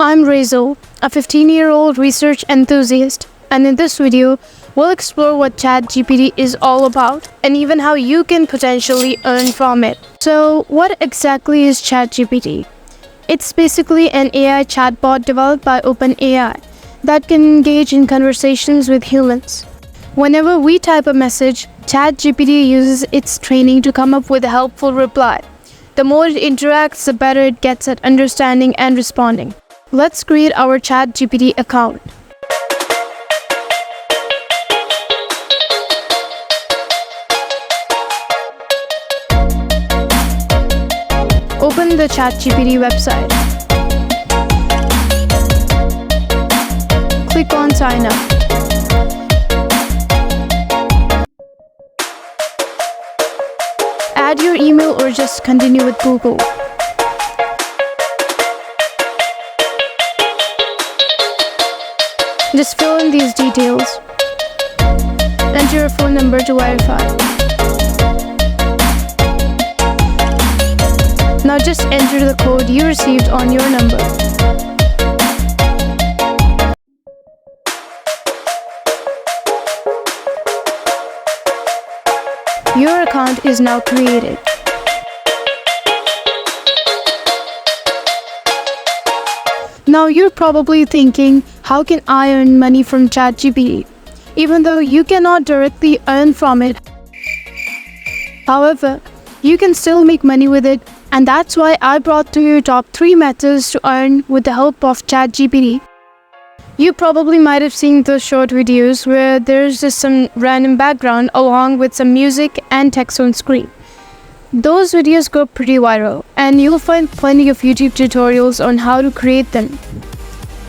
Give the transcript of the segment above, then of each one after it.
I'm Rezo, a 15-year-old research enthusiast, and in this video, we'll explore what Chatgpt is all about and even how you can potentially earn from it. So, what exactly is Chatgpt? It's basically an AI chatbot developed by OpenAI that can engage in conversations with humans. Whenever we type a message, Chatgpt uses its training to come up with a helpful reply. The more it interacts, the better it gets at understanding and responding. Let's create our Chatgpt account. Open the Chatgpt website. Click on Sign Up. Add your email or just continue with Google. Just fill in these details. Enter your phone number to verify. Now just enter the code you received on your number. Your account is now created. Now you're probably thinking, how can I earn money from Chatgpt? Even though you cannot directly earn from it. However, you can still make money with it, and that's why I brought to you top 3 methods to earn with the help of Chatgpt. You probably might have seen those short videos where there's just some random background along with some music and text on screen. Those videos go pretty viral, and you'll find plenty of YouTube tutorials on how to create them.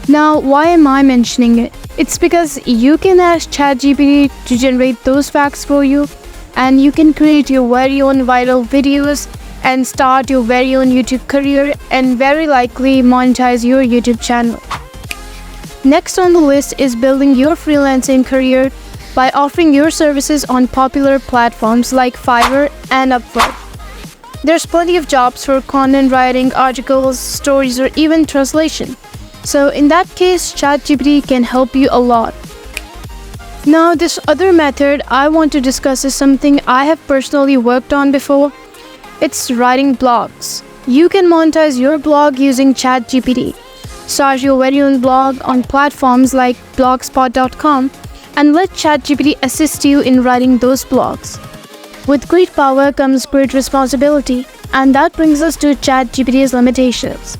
Now, why am I mentioning it? It's because you can ask Chatgpt to generate those facts for you, and you can create your very own viral videos and start your very own YouTube career and very likely monetize your YouTube channel. Next on the list is building your freelancing career by offering your services on popular platforms like Fiverr and Upwork. There's plenty of jobs for content writing, articles, stories, or even translation. So in that case, Chatgpt can help you a lot. Now, this other method I want to discuss is something I have personally worked on before. It's writing blogs. You can monetize your blog using Chatgpt. Start your very own blog on platforms like blogspot.com and let Chatgpt assist you in writing those blogs. With great power comes great responsibility, and that brings us to Chatgpt's limitations.